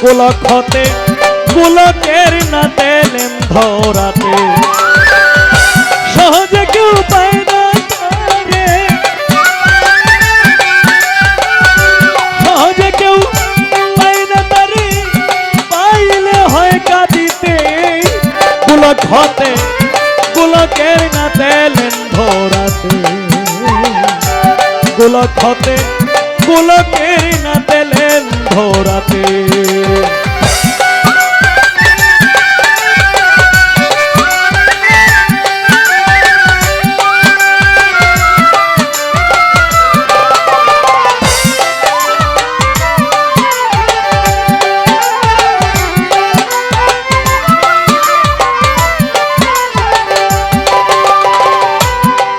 গোলক হতে গোলকের না তেলেন ধরাতে সহজে কেউ পায় না তারে সহজে কেউ পায় না তারে পাইলে হয় কাঁদিতে গোলক হতে গোলকের না তেলেন ধরাতে গোলক হতে গোলকের না তেলেন ধরাতে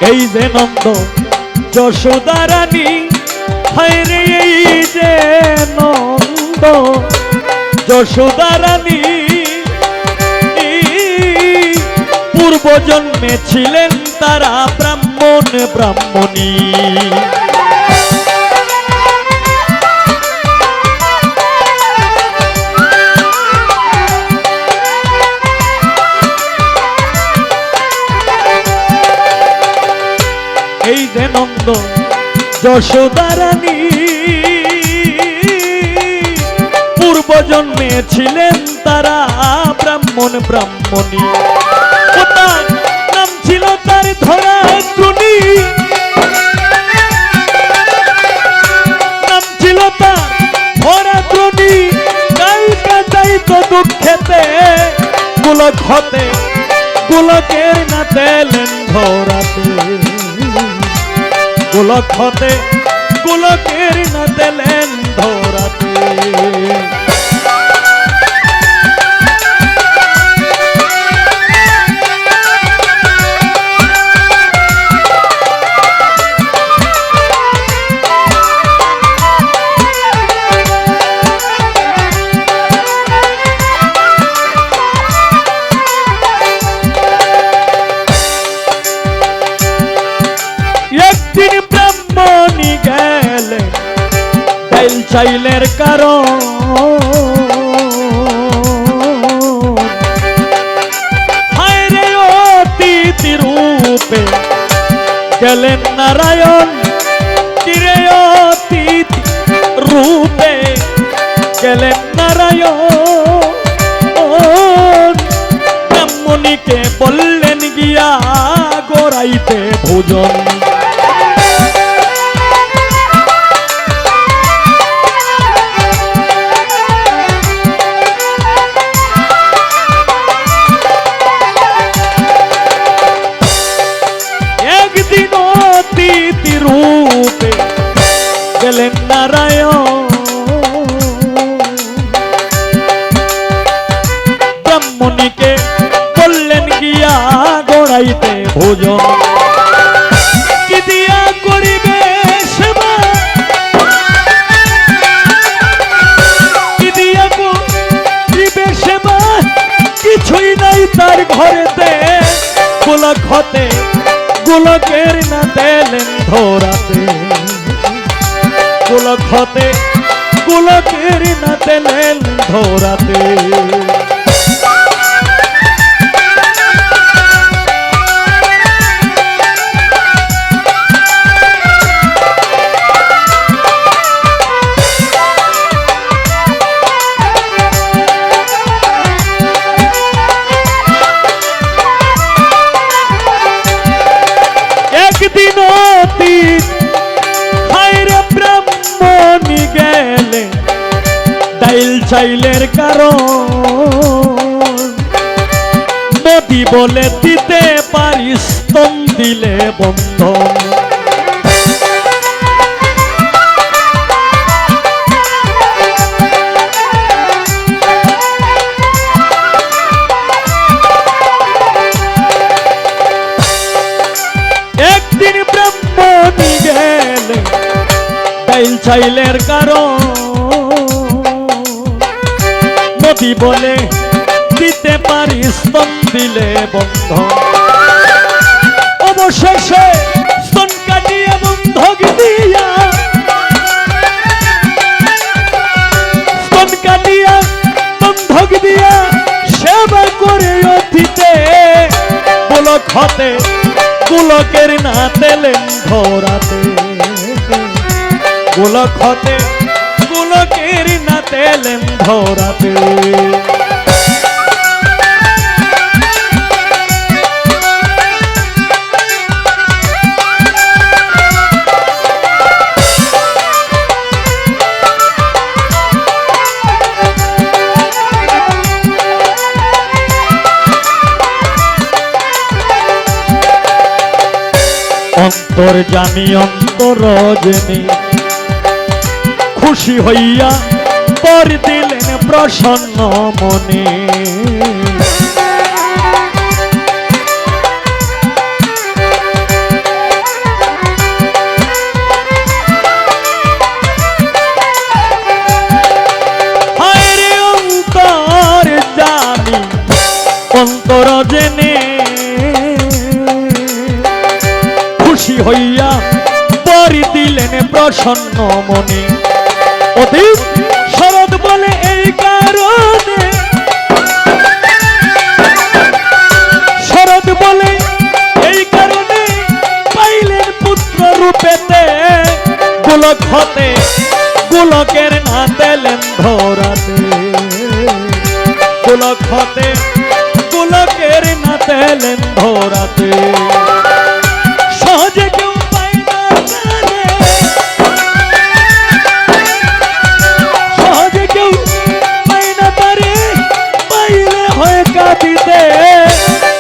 এই যে নন্দ যশোদা রানী হায় রে এই যে নন্দ যশোদা রানী পূর্ব জন্মে ছিলেন তারা ব্রাহ্মণ ব্রাহ্মণী এই যে নন্দ যশোদা রানী পূর্ব জন্মে ছিলেন তারা ব্রাহ্মণ ব্রাহ্মণী তার নাম ছিল তার ধরাত্রী নাম ছিল তার ধরাত্রী কালকা যাইত দুঃখেতে গোলক হতে গোলকের না তেলেন ধরাতে গোলক হতে গোলকের না তেলেন ধরাতে একদিন ব্রাহ্মণী গেলে ডাইল চাইলের কারণ হায় রে অতিথি রূপে গেলেন নারায়ণ কিরে অতিথি রূপে গেলেন নারায়ণ ব্রাহ্মণীকে বললেন গিয়া গোড়াইতে ভোজন একদিন অতিথি রূপে গেলেন নারায়ণ ব্রাহ্মণীকে বললেন গিয়া গোড়াইতে ভোজন কি দিয়া করিবে সেবা কি দিয়া করিবে সেবা কিছুই নাই তার ঘরেতে গোলক হতে গোলকের না তেলেন ধরাতে গোলক হতে গোলকের না তেলেন ধরাতে একদিন অতীত হায় রে ব্রাহ্মণী গেলে ডাইল চাইলের কারণ নদী বলে দিতে পারি স্তন দিলে বন্ধন একদিন ব্রাহ্মণী গেলে ডাইল চাইলের কারণ নদী বলে দিতে পারি স্তন দিলে বন্ধন অবশেষে স্তন কাটিয়ে বন্ধক দিয়া স্তন কাটিয়া হতে গোলকের নাতে এলেন ধরাতে গোলক হতে গোলকের নাতে এলেন ধরাতে অন্তর জানি অন্তর জেনে খুশি হইয়া পর দিলেন প্রসন্ন মনে হায়রে অন্তর জানি অন্তর জেনে খুশি হইয়া পরি দিলেন প্রসন্ন মনে অতীত শরৎ বলে এই কারণে শরৎ বলে এই কারণে পাইলেন পুত্র রূপেতে গোলক হতে গোলকের নাতে এলেন ধরাতে গোলক হতে গোলকের নাতে এলেন ধরাতে সহজে কেউ পায় না জানে সহজে কেউ পায় না পারে পাইলে হয় কাঁদিতে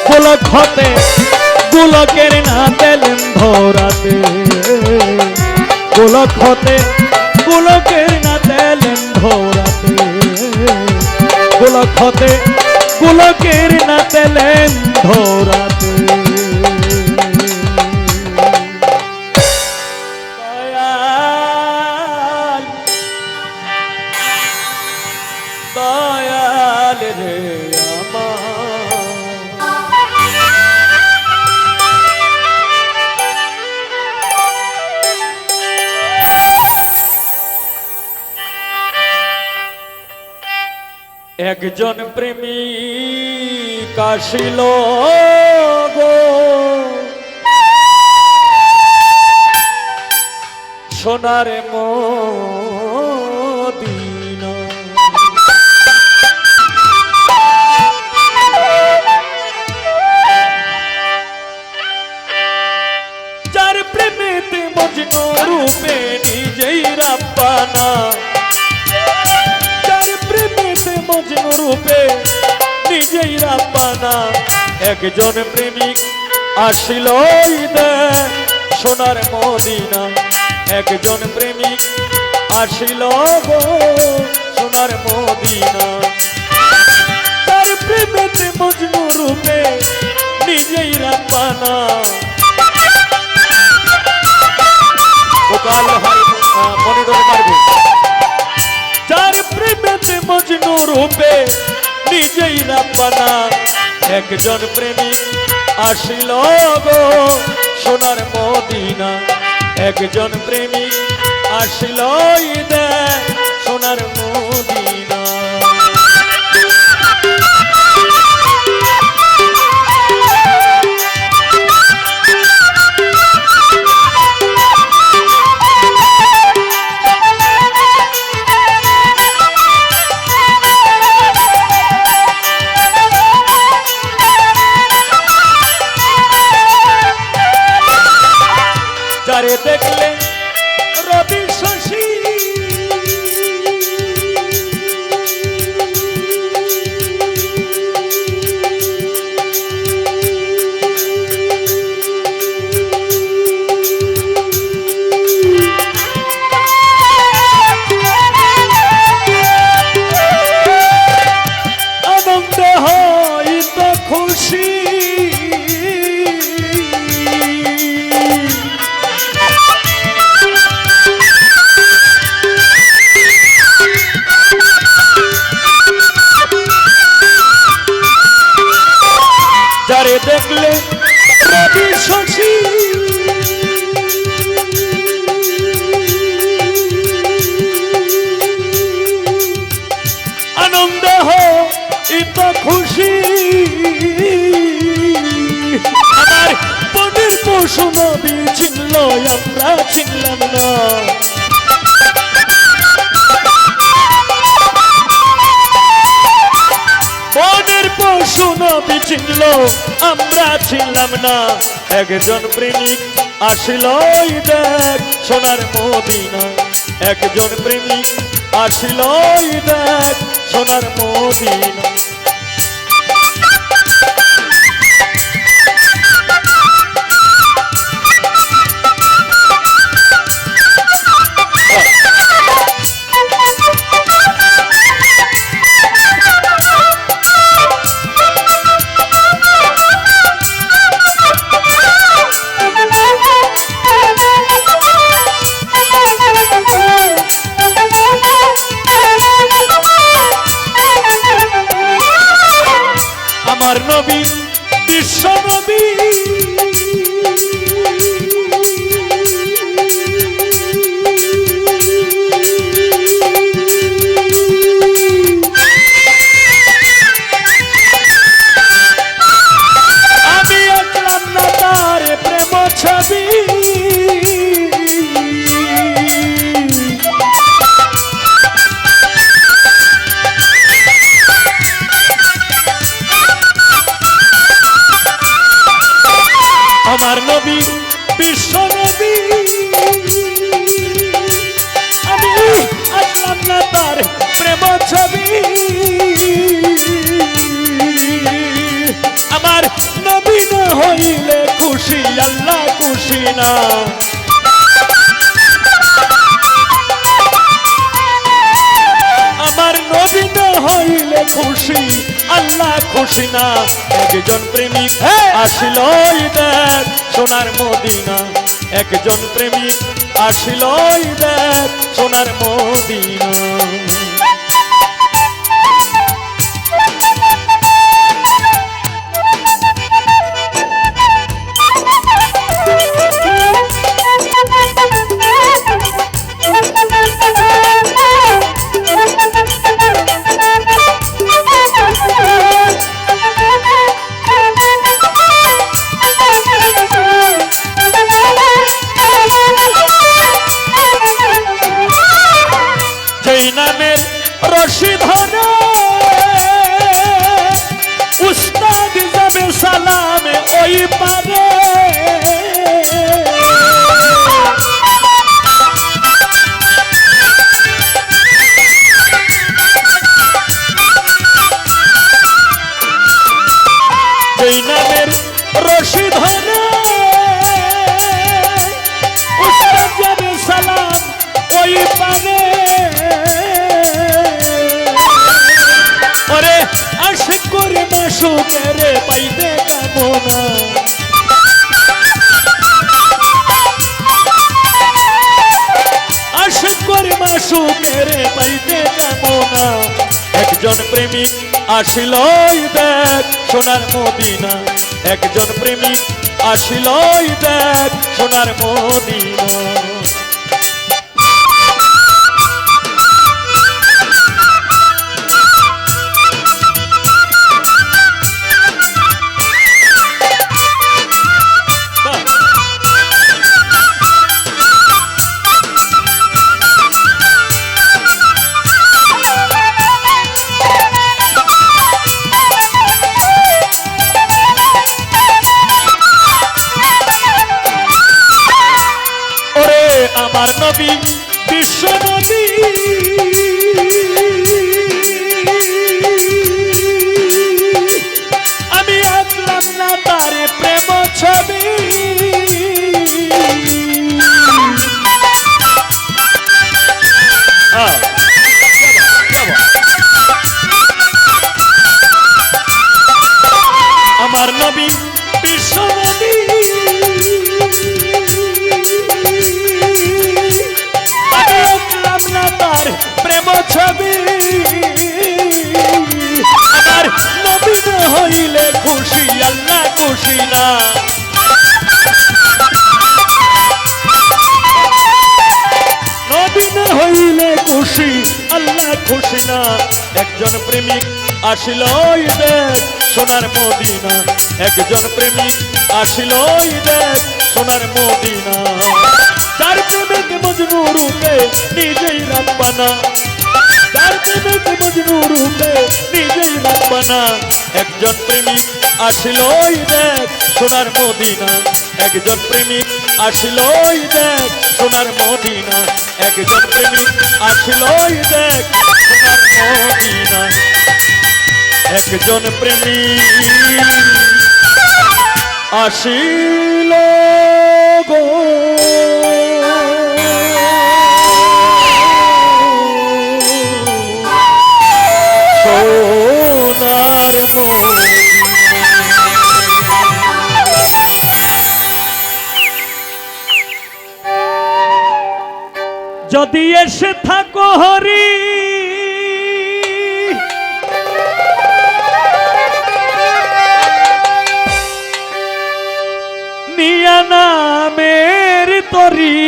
গোলক হতে গোলকের নাতে এলেন ধরাতে গোলক হতে গোলকের নাতে এলেন ধরাতে গোলক হতে গোলকের নাতে এলেন ধরাতে দয়াল রে একজন প্রেমিক আসিল গো সোনার মদিনা যার প্রেমেতে মজনু রূপে নিজেই রাব্বানা যার প্রেমেতে মজনু রূপে নিজেই রাব্বানা একজন প্রেমিক আসিল সোনার মদিনা একজন প্রেমিক আসিল গো সোনার মদিনা তার প্রেমেতে মজনু রূপে নিজেই রাব্বানা ভোকাল হয় মনে ধরে পারবে যার প্রেমেতে মজনু রূপে নিজেই রাব্বানা একজন প্রেমিক আসিল গো সোনার মদিনা একজন প্রেমিক আসিল সোনার মদিনা যারে দেখলে রবি শশী আনন্দে হইত খুশি যারে দেখলে রবি শশী আনন্দে হইত খুশি পশু নবী চিনল আমরা চিনলাম না। বনের পশু নবী চিনল আমরা চিনলাম না। একজন প্রেমিক আসিল দেখ সোনার মদিনা। একজন প্রেমিক আসিল দেখ সোনার মদিনা। আমার নবী বিশ্ব নবী আমি আঁকলাম না তার প্রেম ছবি। আমার নবী বিশ্ব নবী আমি আঁকলাম না তার প্রেম ছবি। আমার নবী না হইলে খুশি আল্লাহ খুশি না। আমার নবী না হইলে খুশি আল্লাহ খুশি না। একজন প্রেমিক আসিল দেখ সোনার মদিনা। একজন প্রেমিক আসিল দেখ সোনার মদিনা। যেই নামের রশি ধরে উস্তাদ যাবে সালামে ওই পারে। যেই নামের রশি ধরে উস্তাদ যাবে সালাম ওই পারে। ওরে আশিক করে মাসুকের পাইতে কামনা। আশিক করে মাসুকের পাইতে কামনা। একজন প্রেমিক আসিল দেখ সোনার মদিনা। একজন প্রেমিক আসিল দেখ সোনার মদিনা। আমার নবী বিশ্ব নবী আমি আঁকলাম না তার প্রেম ছবি। আমার নবী বিশ্ব নবী তার প্রেম ছবি। আমার নবী না হইলে খুশি আল্লাহ খুশি না। নবী না হইলে খুশি আল্লাহ খুশি না। একজন প্রেমিক আসিল দেখ সোনার মদিনা। একজন প্রেমিক আসিল দেখ সোনার মদিনা। যার প্রেমিক মজনু রূপে নিজেই রাব্বানা, যার প্রেমিক মজনু রূপে নিজেই রাব্বানা। একজন প্রেমিক আসিল ওই দেখ সোনার মদিনা, একজন প্রেমিক আসিল ওই দেখ সোনার মদিনা, একজন প্রেমিক আসিল ওই দেখ সোনার মদিনা। একজন প্রেমিক আসিল গো সোনার মদিনা। যদি এসে থাকো হরি নিয়া নামের তরি,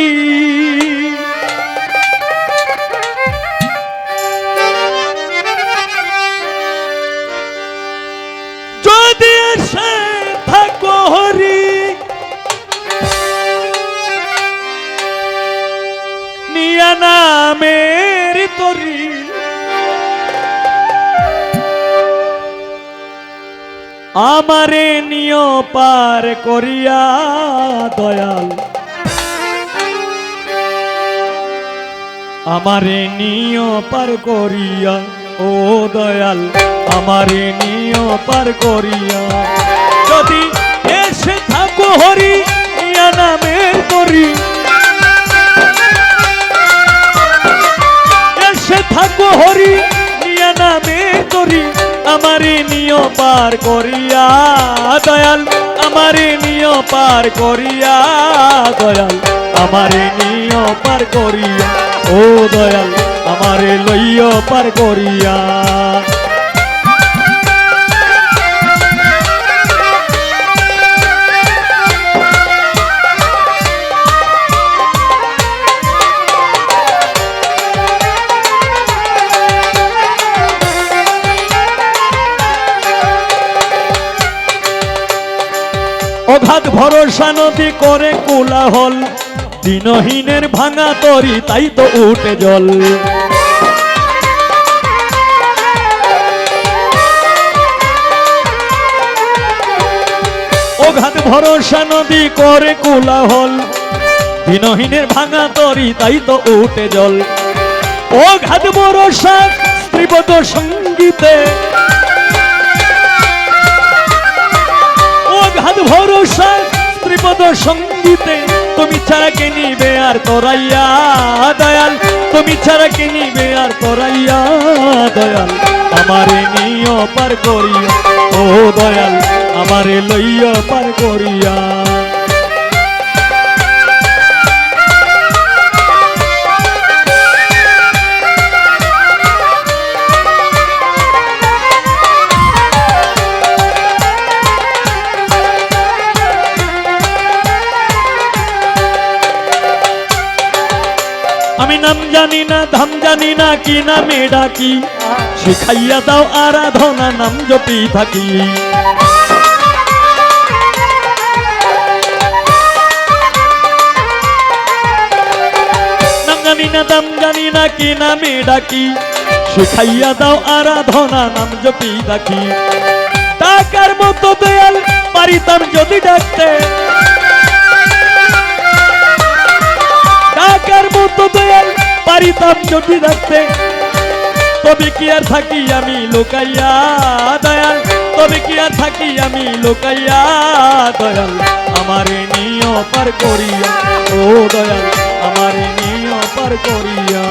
যদি এসে থাকো হরি নিয়া নামের তরি, আমারে নিয় পার করিয়া দয়াল, আমারে নিয় পার করিয়া ও দয়াল, আমারে নিয় পার করিয়া। যদি এসে থাকো হরি নিয়া নামের তরি, এসে থাকো হরি নিয়া নামের তরি, আমারে নিয় পার করিয়া দয়াল, আমারে নিয় পার করিয়া দয়াল, আমারে নিয় পার করিয়া ও দয়াল, আমারে লইয়া পার করিয়া। অগাধ ভরসা নদী করে কোলাহল, দিনহীনের ভাঙা তরি তাই তো উঠে জল। অগাধ ভরসা নদী করে কোলাহল, দিনহীনের ভাঙা তরি তাই তো উঠে জল। অগাধ ভরসা স্ত্রীবদ সঙ্গীতে, অগাধ ভরসা স্ত্রীপদ সঙ্গীতে, তুমি ছাড়া কে নিবে আর তোরাইয়া দয়াল, তুমি ছাড়া কে নিবে আর তোরাইয়া দয়াল, আমারে নিয় পার করিয়া ও দয়াল, আমারে লইয়া পার করিয়া। আমি নাম জানি না ধাম জানি না কি নামে ডাকি, শিখাইয়া দাও আরাধনা নাম জপি থাকি। নাম জানি না ধাম জানি না কি নামে ডাকি, শিখাইয়া দাও আরাধনা নাম জপি থাকি। টাকার মতো দয়াল পারিতাম যদি ডাকতে, টাকার মতো দয়াল পারিতাম যদি ডাকতে, তবে কি আর থাকি আমি লোকাইয়া দয়াল, তবে কি আর থাকি আমি লোকাইয়া দয়াল, আমারে নিয় পার করিয়া ও দয়াল, আমারে নিয় পার করিয়া।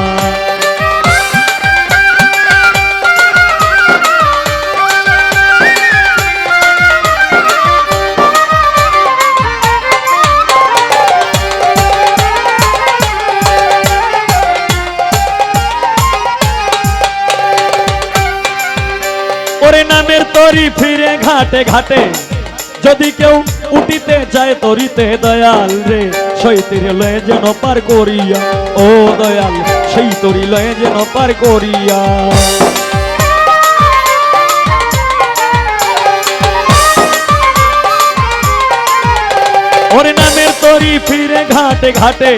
ওরে নামের তরি ফিরে ঘাটে ঘাটে, যদি কেউ উঠিতে চায় তরিতে দয়াল রে, সেই তীরে লয়ে যেন পার করিয়া ও দয়াল, সেই তরি লয়ে যেন পার করিয়া। ওরে নামের তরি তরি ফিরে ঘাটে ঘাটে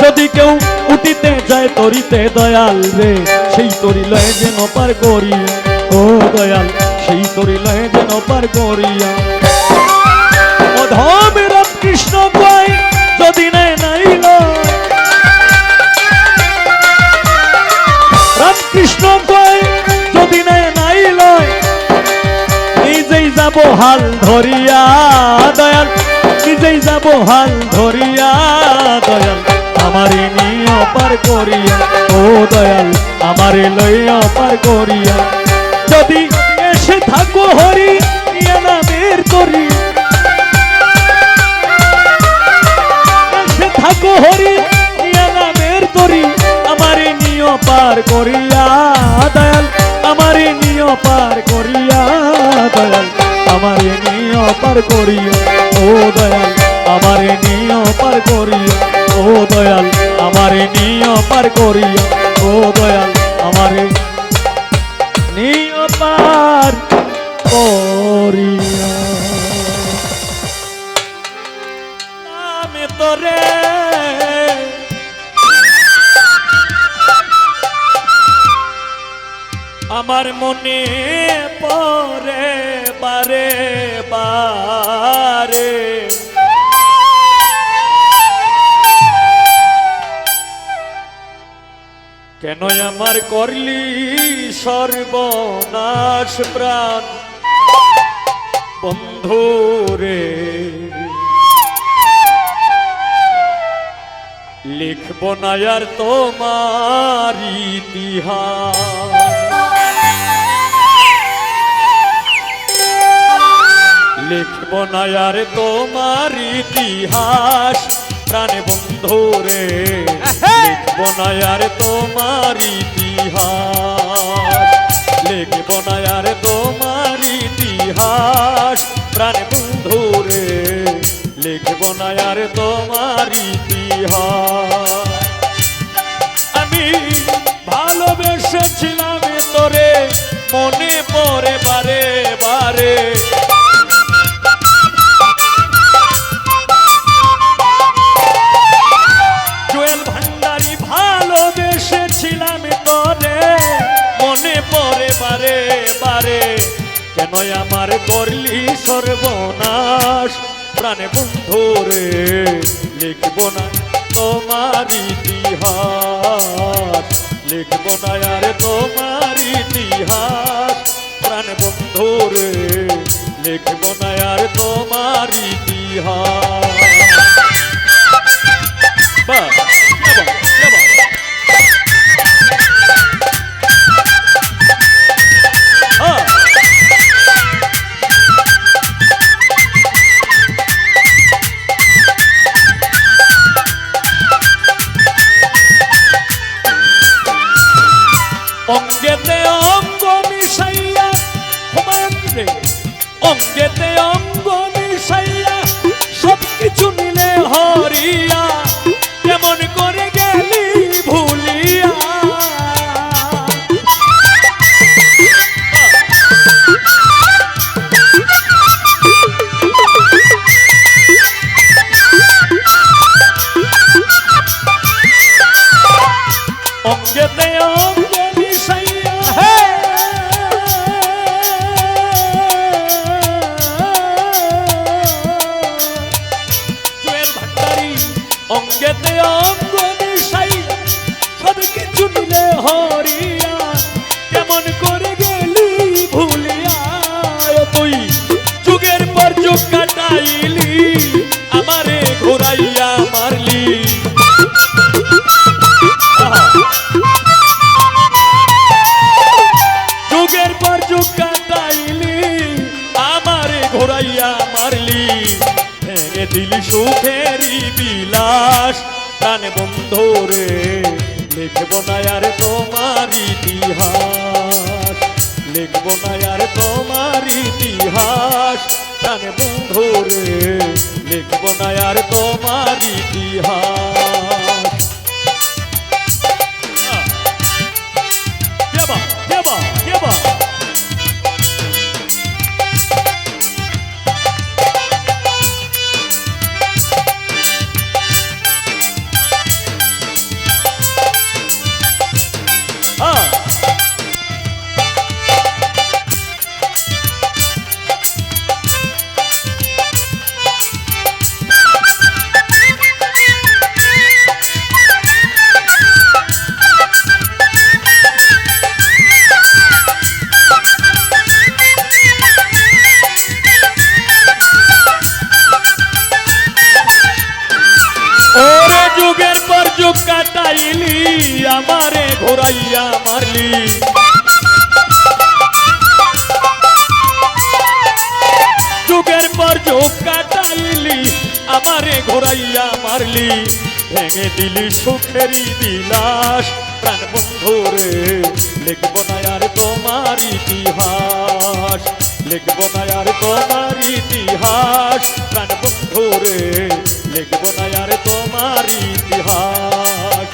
যদি কেউ উঠিতে যায় তরিতে দয়াল রে সেই তরি লয়ে যেন পার করিয়া ও দয়াল সেই তরি লয়ে যেন পার করিয়া অধম রামকৃষ্ণ কয় যদি নাই নাইল রামকৃষ্ণ কয় যদি নাই নাইল নিজেই যাব হাল ধরিয়া দয়াল নিজেই যাব হাল ধরিয়া দয়াল আমারে নিয়ে পার করিয়া ও দয়াল আমারে লইয়া পার করিয়া যদি এসে থাকো হরি নিয়ে নামের তরি এসে থাকো হরি নিয়ে নামের তরি আমারে নিয়ে পার করিয়া দয়াল আমারে নিয়ে পার করিয়া দয়াল আমারে নিয়ে পার করিয়া ও দয়াল আমারে নিয়ে পার করিয়া ও দয়াল আমারে নিয়ে পার করিয়া ও দয়াল আমারে নিয়ে পার করিয়া নামে তোরে আমার মনে পড়ে বারে বারে কেন আমার করলি সর্বনাশ প্রাণ বন্ধু রে লিখব না আর তোমার ইতিহাস লিখব না আর তোমার ইতিহাস প্রাণ বন্ধু রে লিখব না আর তোমার ইতিহাস লিখব না আর তোমার ইতিহাস প্রাণ বন্ধু রে লিখব না আর তোমার ইতিহাস আমি ভালোবেসেছিলাম তোরে মনে পড়ে বারে বারে জুয়েল ভান্ডারি ভালোবেসেছিলাম তোরে মনে পড়ে বারে বারে কেন আমার করলি সর্বনাশ প্রাণে বন্ধু রে লিখব না তোমার ইতিহাস লিখব না আর তোমার ইতিহাস প্রাণ বন্ধু রে লিখব না আর তোমার ইতিহাস বাহ অঙ্গেতে অঙ্গ মিশাইয়া রে অঙ্গেতে অঙ্গ মিশাইয়া সব কিছু নিলে হরিয়া কেমন করে গেলি ভুলিয়া অঙ্গেতে অঙ্গ অঙ্গেতে অঙ্গ মিশাই সব কিছু নিলে হরিয়া কেমন করে গেলি ভুলিয়া তুই যুগের পর যুগ কাটাইলি আমারে ঘুরাইয়া মারলি যুগের পর যুগ কাটাইলি আমারে ঘুরাইয়া মারলি ভেঙে দিলি সুখেরি বিলাস প্রাণ বন্ধু রে লিখব না আর তোমার ইতিহাস লিখব না আর তোমার ইতিহাস প্রাণ বন্ধু রে লিখব না আর তোমার ইতিহাস দেবা দেবা দেবা ঘুরাইয়া মারলি যুগের পর যুগ কাটাইলি আমারে ঘুরাইয়া মারলি ভেঙে দিলি সুখেরই বিলাস প্রাণ বন্ধুরে লিখব না আর তোমার ইতিহাস লিখব না আর তোমার ইতিহাস প্রাণ বন্ধুরে লিখব না আর তোমার ইতিহাস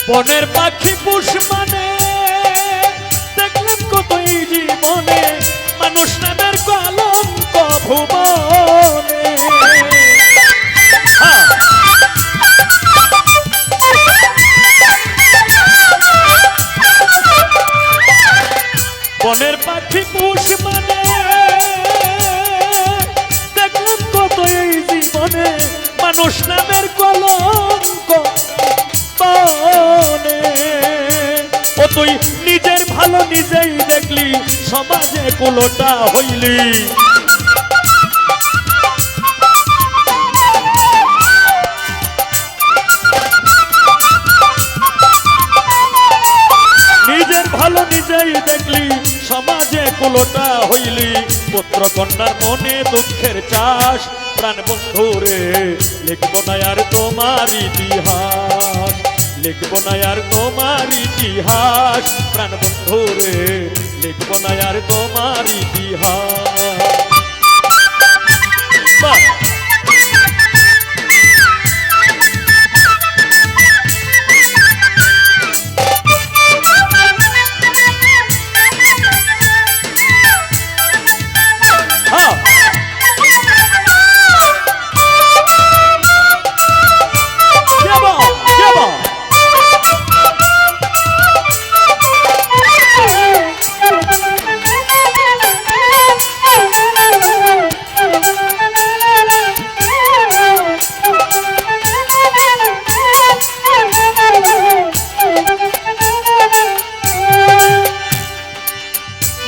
বনের পাখি পুষ মানে দেখলাম কতই জীবনে মানুষ নামের কলঙ্ক ভুবনে বনের পাখি পুষ মানে দেখলাম কতই জীবনে মানুষ নামের কলঙ্ক ও তুই নিজের ভালো নিজেই দেখলি সমাজে কুলোটা হইলি নিজের ভালো নিজেই দেখলি সমাজে কুলোটা হইলি পুত্র কন্যার মনে দুঃখের চাষ প্রাণ বন্ধুরে লিখব না আর তোমার ইতিহাস লিখব না আর তোমার ইতিহাস প্রাণ বন্ধুরে লিখব না আর তোমার ইতিহাস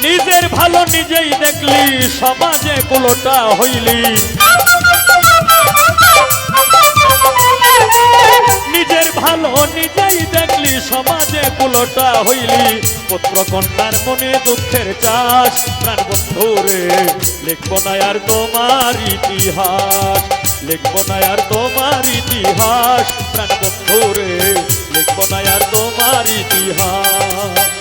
নিজের ভালো নিজেই দেখলি সমাজে কুলোটা হইলি নিজের ভালো নিজেই দেখলি সমাজে কুলোটা হইলি পুত্র কন্যার মনে দুঃখের চাষ প্রাণ বন্ধুরে লিখব না আর তোমার ইতিহাস লিখব না আর তোমার ইতিহাস প্রাণ বন্ধুরে লিখব না আর তোমার ইতিহাস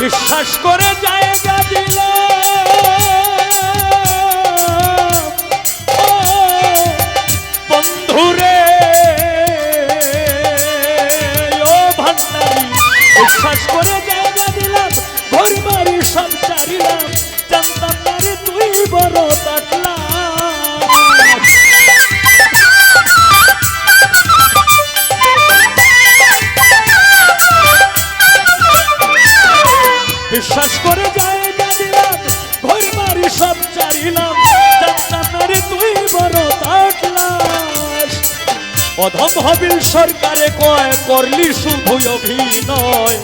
বিশ্বাস করে জায়গা দিল বন্ধুরে ও ভান্ডারি বিশ্বাস করে জায়গা দিলাম ঘর বাড়ি সব চারিলাম জানতাম না রে তুই বড় কাটলা বিশ্বাস করে জায়গা দিলাম, ঘর বাড়ি সব চারিলাম, জানতাম না রে তুই বড় থাকলাস। অধম হবিল সরকারে কয় করলি শুধু অভিনয়,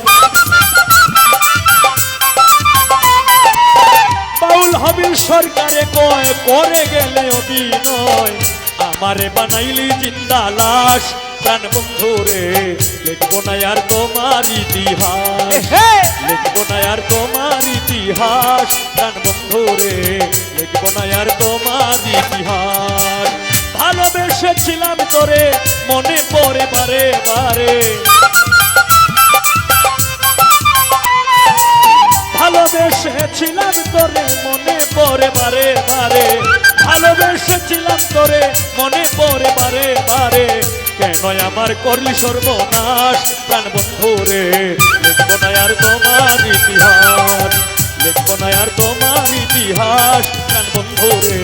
বাউল হবিল সরকারে কয় করে গেলে অভিনয়। আমারে বানাইলি জিন্দা লাশ প্রাণ বন্ধু রে, লিখবো না আর তোমার ইতিহাস, লিখবো না আর তোমার ইতিহাস প্রাণ বন্ধু রে, লিখবো না আর তোমার ইতিহাস। ভালোবেসেছিলাম তোরে মনে পড়ে বারে বারে, ভালোবেসেছিলাম তোরে মনে পড়ে বারে বারে, ভালোবেসেছিলাম তোরে মনে পড়ে বারে বারে। কেন আমার করলি সর্বনাশ প্রাণ বন্ধু রে, লিখবো না আর তোমার ইতিহাস, লিখবো না আর তোমার ইতিহাস প্রাণ বন্ধু রে,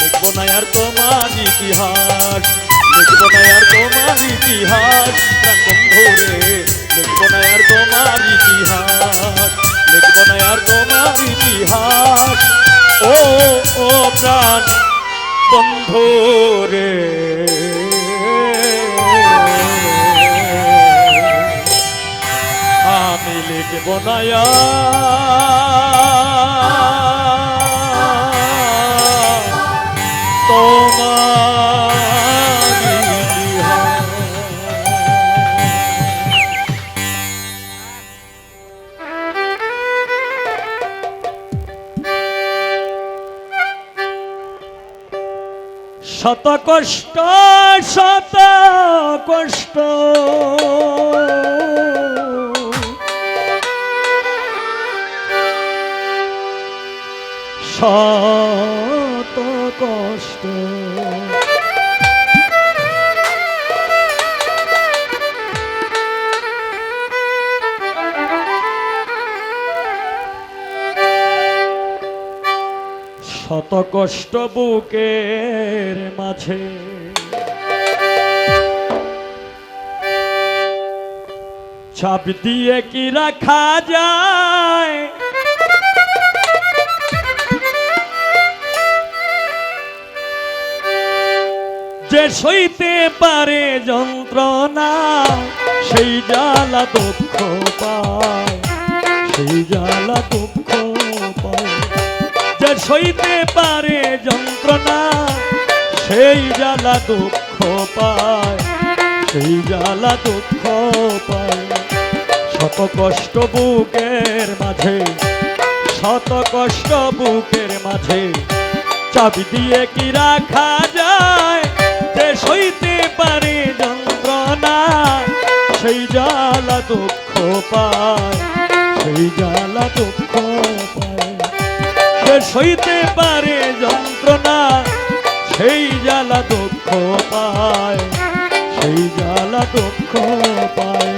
লিখবো না আর তোমার ইতিহাস, লিখবো না আর তোমার ইতিহাস প্রাণ বন্ধু রে, লিখবো না আর তোমার ইতিহাস, লিখবো না আর তোমার ইতিহাস। ও ও প্রাণ বন্ধু রে, আমি লিখবো না তোমার ইতিহাস। শত কষ্ট শত কষ্ট শত কষ্ট শত কষ্ট বুকের মাঝে চাপ দিয়ে কি রাখা যায়, যে সইতে পারে যন্ত্রণা সেই জ্বালা দুঃখ পায়, সেই জ্বালা দুঃখ পায়, যে সইতে পারে যন্ত্রণা সেই জ্বালা দুঃখ পায়, সেই জ্বালা দুঃখ পায়। শত কষ্ট বুকের মাঝে, শত কষ্ট বুকের মাঝে চাবি দিয়ে কি রাখা যায়, যে সইতে পারে যন্ত্রণা সেই জ্বালা দুঃখ পায়, সেই জ্বালা দুঃখ পায়, যে সইতে পারে যন্ত্রণা সেই জ্বালা দুঃখ পায়, সেই জ্বালা দুঃখ পায়।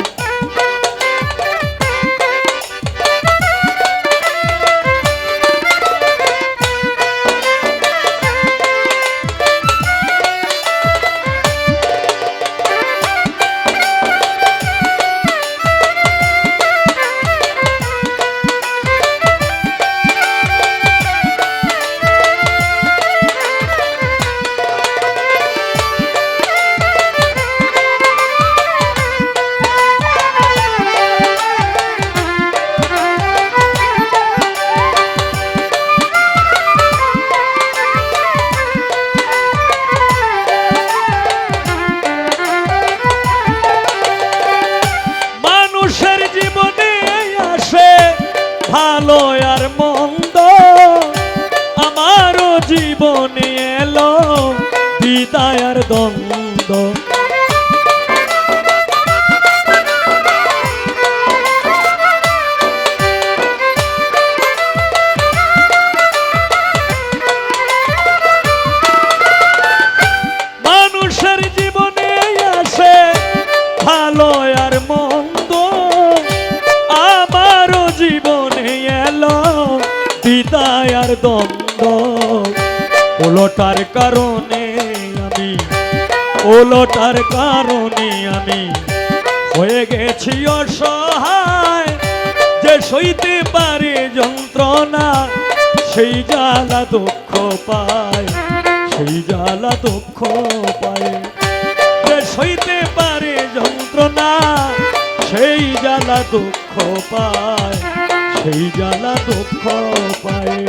ভালো আর মন্দ আমারও জীবনে এলো বিদায় আর দ্বন্দ্ব, মানুষের জীবনে আসে ভালো আর মন্দ, আমারও জীবনে এলো বিদায় আর দ্বন্দ্ব। ওলটার কারণে আমি, ওলটার কারণে আমি হয়ে গেছি অসহায়, যে যে সইতে পারে যন্ত্রণা সেই জ্বালা দুঃখ পায়, সেই জ্বালা দুঃখ পায়। যে সইতে পারে যন্ত্রণা সেই জ্বালা দুঃখ পায়, সেই জ্বালা দুঃখ পায়।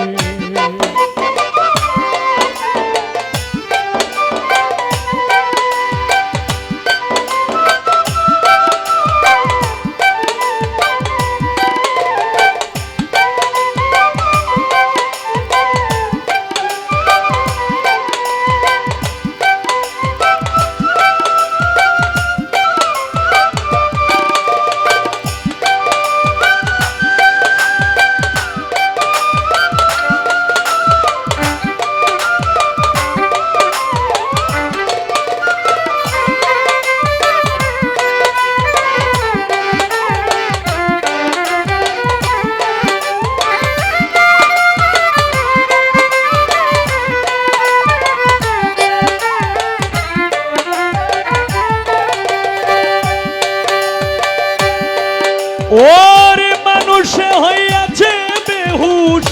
ওরে মানুষে হইয়াছে বেহুশ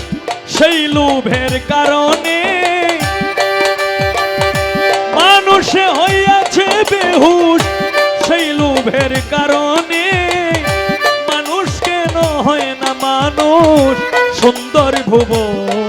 সেই লোভের কারণে, মানুষে হইয়াছে বেহুশ সেই লোভের কারণে। মানুষ কেন হয় না মানুষ সুন্দর ভুবনে,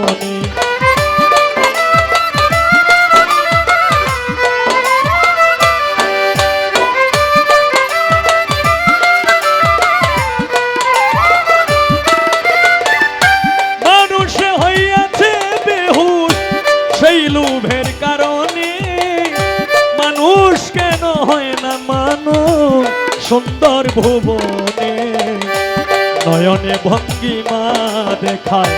সেই লোভের কারণে। মানুষ কেন হয় না মানুষ সুন্দর ভুবনে। নয়নে ভঙ্গিমা দেখায়,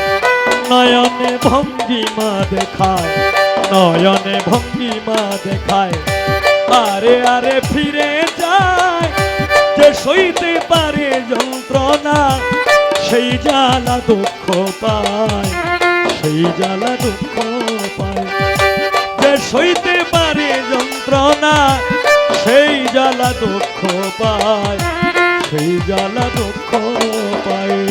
নয়নে ভঙ্গিমা দেখায়, নয়নে ভঙ্গিমা দেখায়। আরে আরে ফিরে যায় যে সইতে পারে যন্ত্রণা সেই জ্বালা দুঃখ পায়, সেই জ্বালা দুঃখ পায়। যে সইতে পারে যন্ত্রণা সেই জ্বালা দুঃখ পায়, সেই জ্বালা দুঃখ পায়।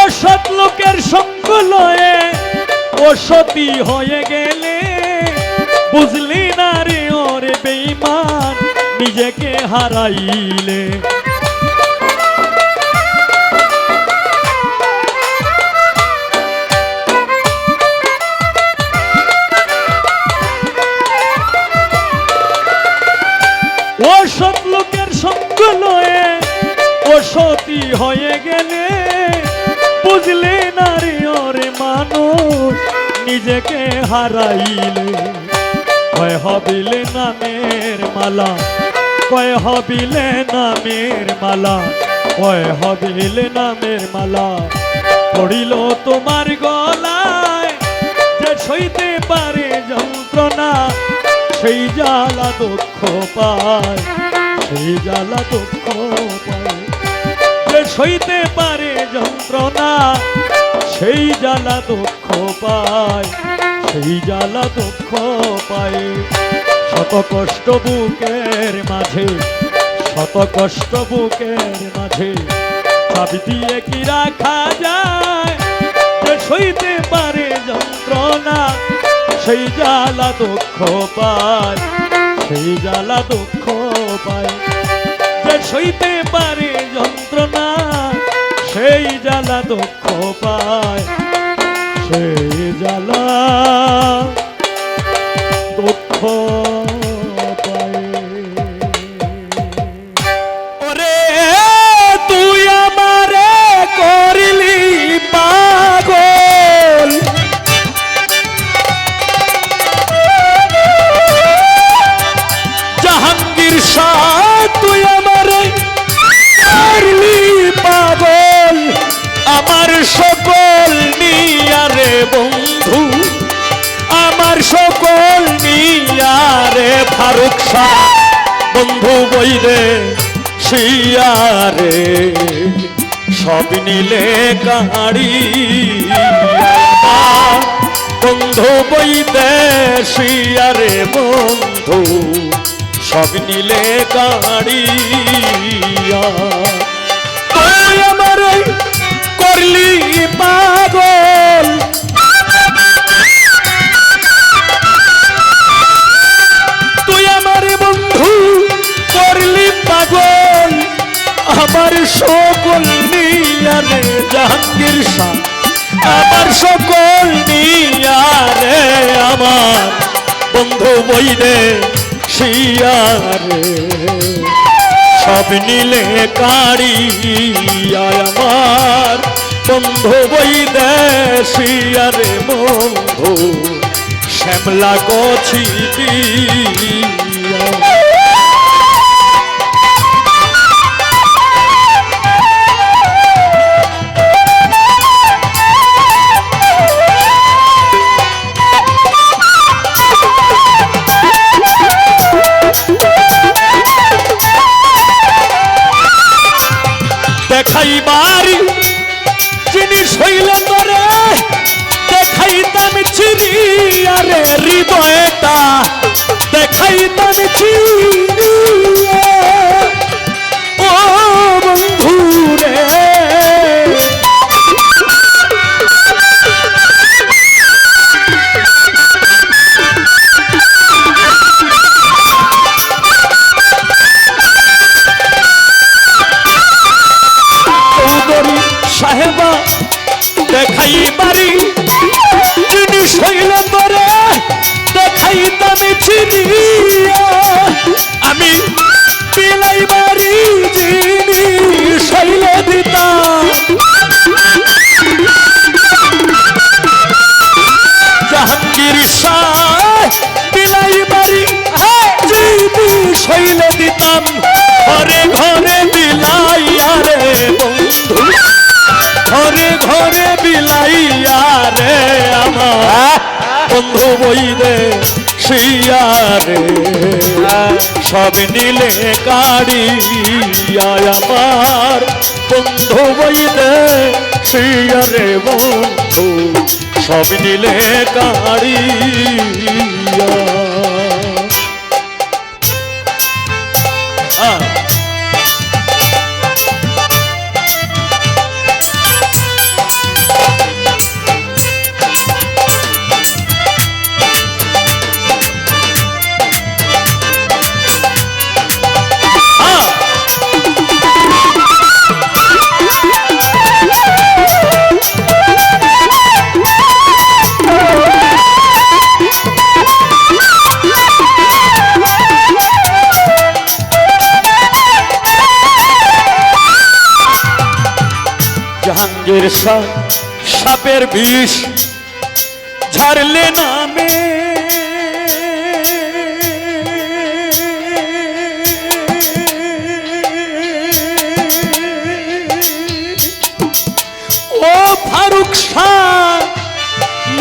অসৎ লোকের সঙ্গ লয়ে অসতী হয়ে গেলে বুঝলি না রে ওরে বেঈমান নিজেকে হারাইলে। অসৎ লোকের সঙ্গ লয়ে অসতী হয়ে গেলে বুঝলে না রে ওরে মানুষ নিজেকে হারাইলে। কয় হবিলে নামের মালা, কয় হবিলে নামের মালা, কয় হবিলে নামের মালা পড়িল তোমার গলায়। যে সইতে পারে যন্ত্রণা সেই জ্বালা দুঃখ পায়, সেই জ্বালা দুঃখ পায়। যে সইতে পারে যন্ত্রণা সেই জ্বালা দুঃখ পায়, সেই জ্বালা দুঃখ পায়। শত কষ্ট বুকের মাঝে, শত কষ্ট বুকের মাঝে চাবি দিয়ে কি রাখা যায়। যে সইতে পারে যন্ত্রণা সেই জ্বালা দুঃখ পায়, সেই জ্বালা দুঃখ পায়। যে সইতে পারে যন্ত্রণা সেই জ্বালা দুঃখ পায়, সেই জ্বালা দুঃখ পায়। ওরে তুই আমারে করলি ফারুক শাহ বন্ধু বইরে শিয়ারে সব নিলে কাহারি বন্ধু বইতে শিয়ারে বন্ধু সব নিলে কাহারি তুই আমার করলি পাগল তুই আমার বন্ধু করলি পাগল আমার সকল নিয়ারে জাহাঙ্গীর শাহ আমার সকল নিয়ারে আমার বন্ধু বইরে শিয়ারে সব নিলে কাড়ি আমার বন্ধু বইরে শিয়ারে বন্ধু শ্যামলা গছি দেখাইবারি জিনিস হইল তোরে দেখাইতাম চিরিয়ারে হৃদয়টা দেখাইতাম চিরিয়া ও বন্ধু রে সাহেবা দেখাইবারি জিনিস হইল তোরে দেখাইতাম চিনিয়া আমি বিলাইবারি জিনিস হইল দিতাম জাহাঙ্গীর শাহ বিলাইবারি জিনিস হইল দিতাম ঘরে ঘরে বিলাইয়া রে বন্ধু ঘরে ঘরে বিলাইয়া রে আমার বন্ধু বইরে শিয়ারে সব নিলে কাড়িয়া আমার বন্ধু বইরে শিয়ারে বন্ধু সব নিলে কাড়িয়া জাহাঙ্গীর শাহ সাপের বিষ ঝাড়লে নামে ও ফারুক শাহ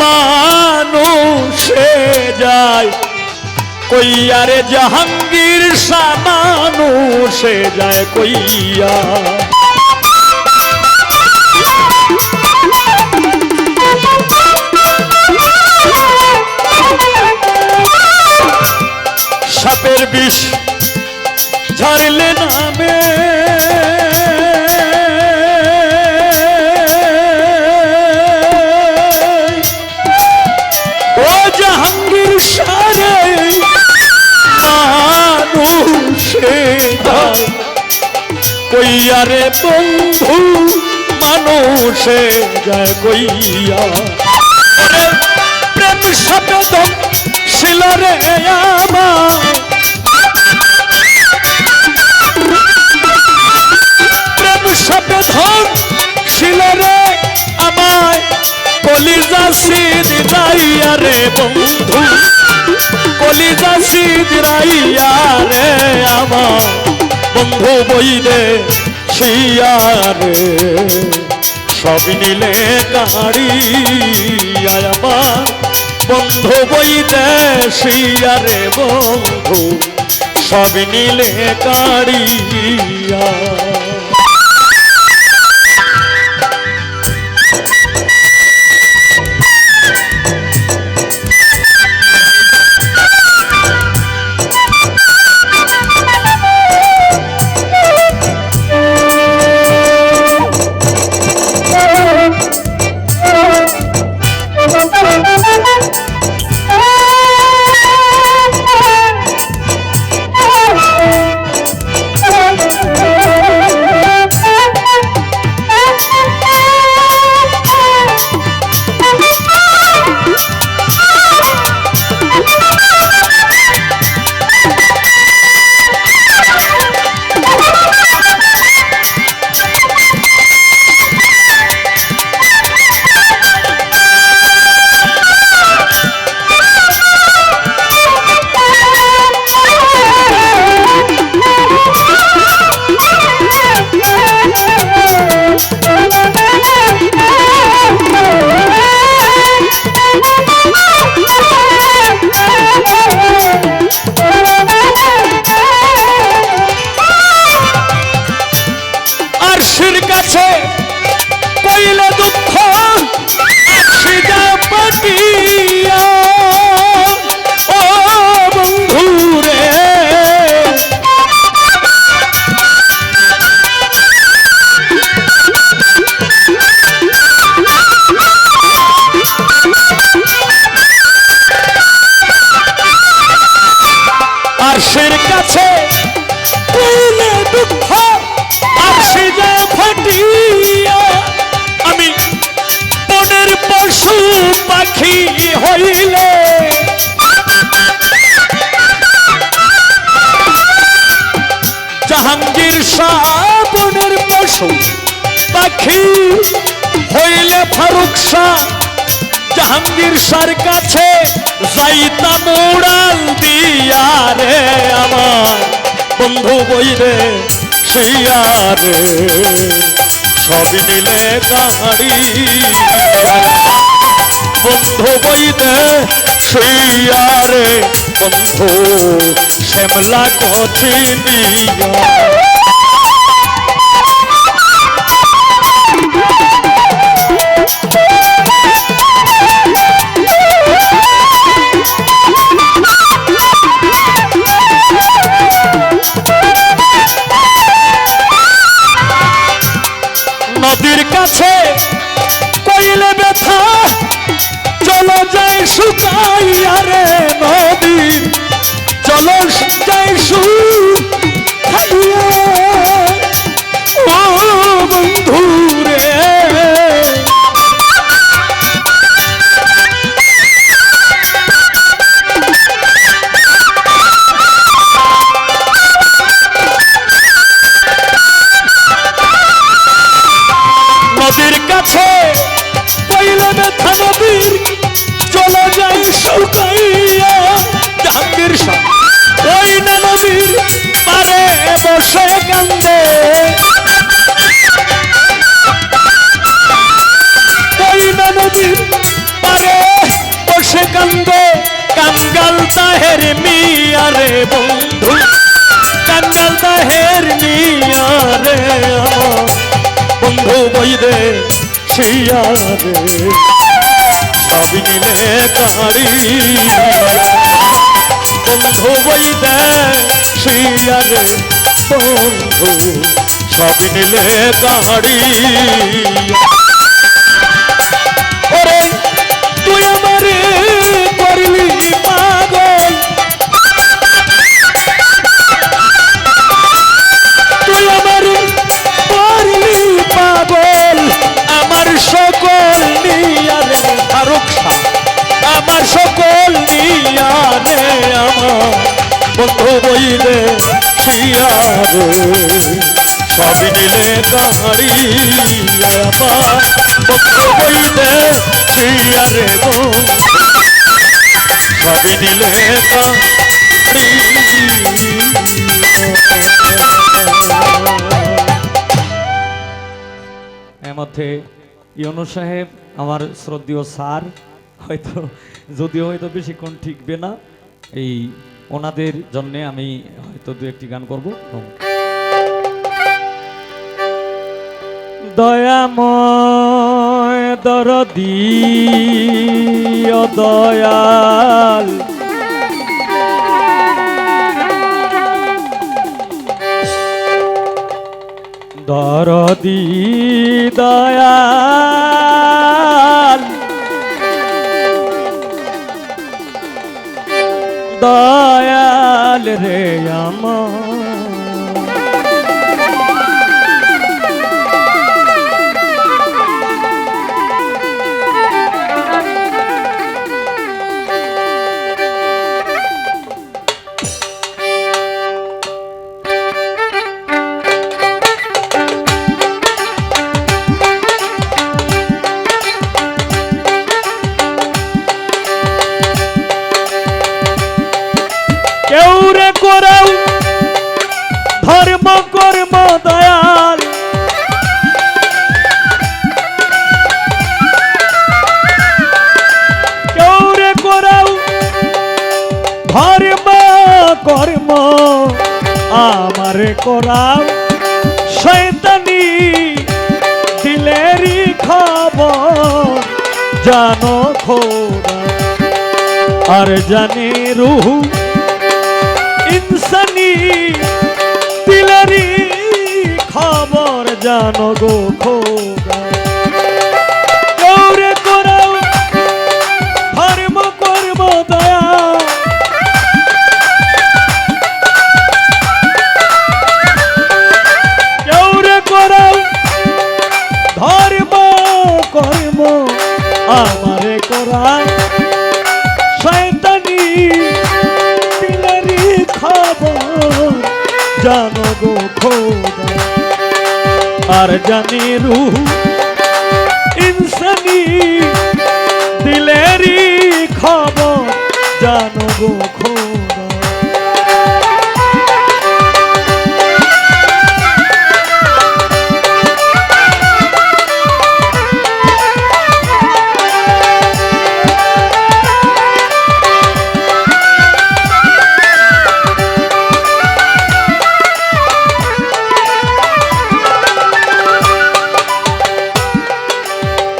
মানুষে যায় কইয়া রে জাহাঙ্গীর শাহ মানুষে যায় কইয়া সাপের বিষ ঝাড়লে নামে ও জাহাঙ্গীর সারে মানুষে কইয়া রে বন্ধু মানুষে যায় কইয়া প্রেম সাপে দম শিলরে আমার প্রেম সাপে ধন শিলরে আমায় কলিজা সিদ রাইয়া রে বন্ধু কলিজা সিদ রাইয়া রে আমার বন্ধু বইরে শিয়ারে সব নিলে কাড়িয়া আমার বন্ধু বৈদেশিয়া রে বন্ধু সব নিলে কাড়িয়া। হইলে জাহাঙ্গীর শাহ বনের পশু পাখি হইলে ফারুক শাহ জাহাঙ্গীর শাহর কাছে যাইতাম উড়াল দিয়া রে আমার বন্ধু বইরে সেইয়া রে সব নিলে গাড়ি বন্ধু বইতে সেইয়া রে বন্ধু শ্যামলা কঠিনিয়া নদীর কাছে কইলে ব্যথা চলো যাই শুকাইয়া রে নদী চলো যাই শুকাইয়া ও বন্ধু রে নদীর কাছে কইলে ব্যথা নদীর চলো যাই শুকাইয়া জাহাঙ্গীর শাহ ওই না নদীর পারে বসে কান্দে ওই না নদীর পারে বসে কান্দে কাঙ্গাল তাহের মিয়া রে বন্ধু কাঙ্গাল তাহের মিয়া রে আমার বন্ধু বইরে সেইয়া রে সব নিলে কাড়ি বন্ধু বইরে সেইয়া রে বন্ধু সব নিলে কাড়ি ওরে তুই আমারে করলি পাগল তুই আমারে করলি পাগল আমার সকল নিয়া রে ফারুক শাহ আমার সকল নিয়া রে আমার বন্ধু বইলে শিয়া রে সব নিলে গাড়ি আমার বন্ধু বইলে শিয়া রে সব নিলে গাড়ি মধ্যে ইউনূস সাহেব আমার শ্রদ্ধেয় স্যার হয়তো যদিও হয়তো বেশিক্ষণ ঠিকবে না, এই ওনাদের জন্য আমি হয়তো দু একটি গান করব। দয়াময় দরদি ও দয়াল, দরদি দয়াল, দয়াল রে আমার কেউরে করাও ধর্ম কর্ম দয়াল, কেউরে করাও ধর্ম কর্ম, আমারে করাও শয়তানি দিলেরই খবর, জানো খোদা আর জানে রুহ ইনসানি দিলেরই খবর, জানো গো খোদা। কেউরে করাও ধর্ম কর্ম দয়া, কেউরে করাও ধর্ম কর্ম, আমারে করাও শয়তানি দিলেরই খবর, জানো গো খোদা আর জানি রুহ ইনসানি দিলেরই খবর, জানো গো খোদা।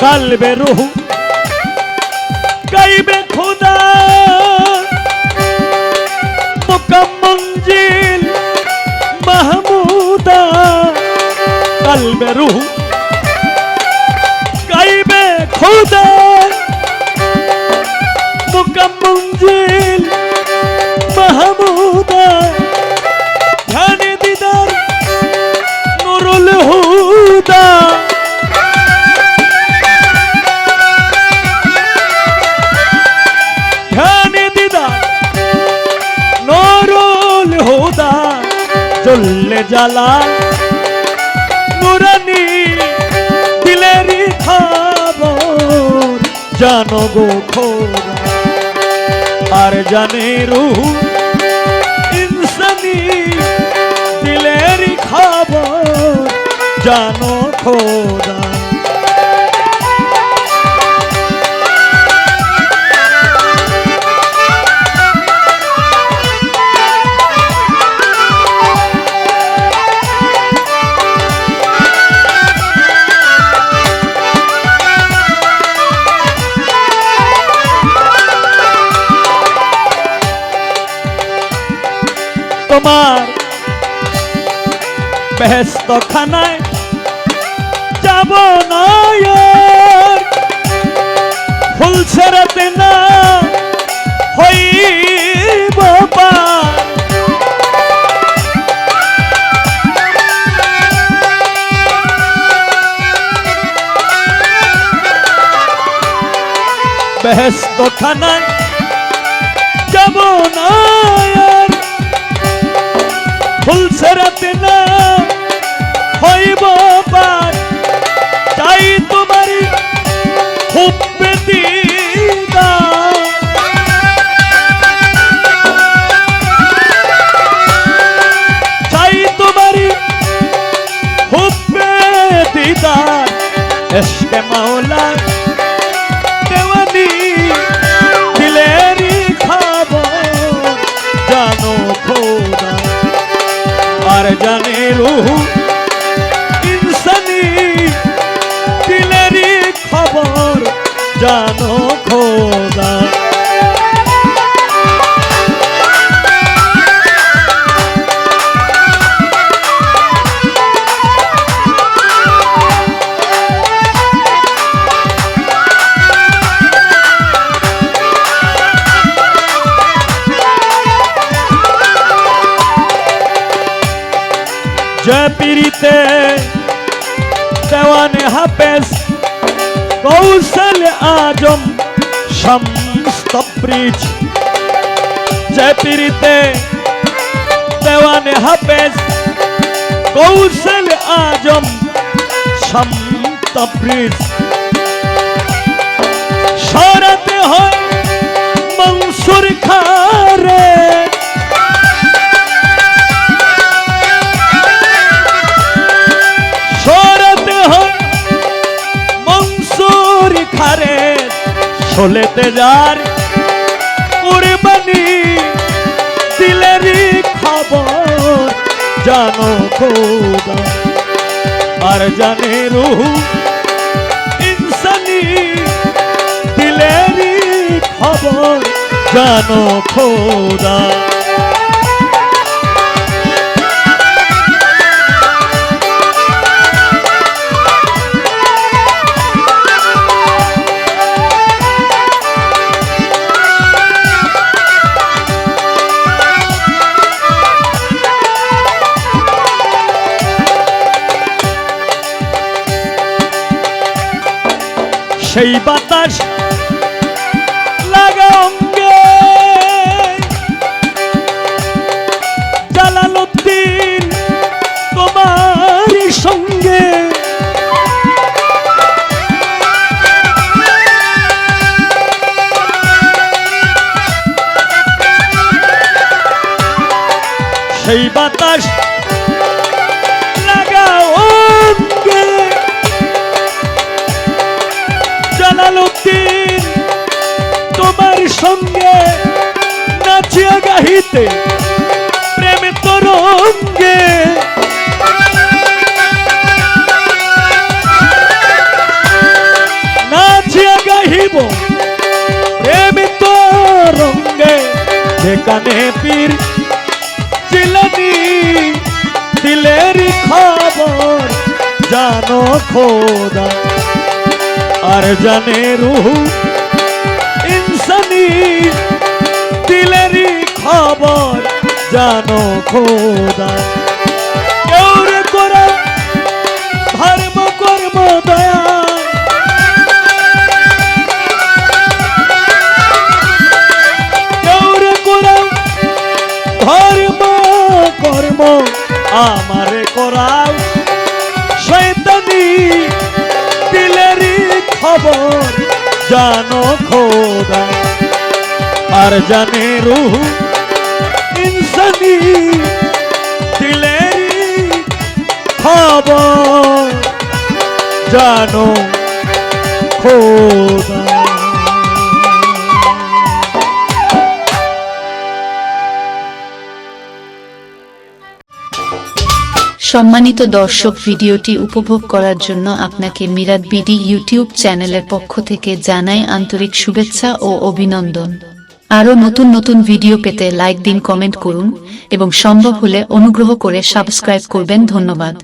কালবে রুহ গাইবে খুদা, মুকাম মঞ্জিল মাহমুদা, কালবে রুহ গাইবে খুদা, মুকাম মঞ্জিল মাহমুদা, ধ্যানে দিদার নুরুল হুদা, চললে জ্বালা নুরানি দিলেরই খবর, জানো গো খোদা আর জানে রুহ ইনসানি দিলেরই খবর, জানো খোদা। তোমার বেহেশত খানায় যাব না, ফুল ছেড়াতে না হইব পার, বেহেশত খানায় যাব না, ফুল ছেড়াতে না হইব পার, চাই তোমারই হুব্বে দিদার, চাই তোমারই হুব্বে দিদার, ইশকে মাওলা দেওয়ানি রুহু ইনসানি দিলেরই খবর জানো খোদা। जयपीरीते देवाने हाफेज कौशल आजम शम्स तब्रीज। जयपीरीते देवाने हाफेज कौशल आजम शम्स तब्रीज। शरते हो मंसूर खारे চলেতে যার কুরবানি দিলেরই খবর জানো খোদা। আর জানে রুহু ইনসানি দিলেরই খবর জানো খোদা। সেই বাতাস লাগা অঙ্গে জালালউদ্দিন তোমার সঙ্গে। সেই বাতাস লাগা অঙ্গে জালালউদ্দিন তোমার সঙ্গে নাচিয়া গাহিতে প্রেম তরঙ্গে। নাচিয়া গাহিব প্রেম তরঙ্গে যেখানে পীর জিলানী দিলেরই খবর জানো খোদা। আর জানে রুহু ইনসানি দিলেরই খবর জানো খোদা। কেউ রে করা ধর্ম কর্ম দয়া কেউ রে করা ধর্ম কর্ম আমারে করাও শয়তানি দিলেরই খবর জানো খোদা। আর জানে রুহু ইনসানি দিলেরই খবর জানো খোদা। সম্মানিত দর্শক, ভিডিওটি উপভোগ করার জন্য আপনাকে মিরাত বিডি ইউটিউব চ্যানেলের পক্ষ থেকে জানাই আন্তরিক শুভেচ্ছা ও অভিনন্দন। আরও নতুন নতুন ভিডিও পেতে লাইক দিন, কমেন্ট করুন এবং সম্ভব হলে অনুগ্রহ করে সাবস্ক্রাইব করবেন। ধন্যবাদ।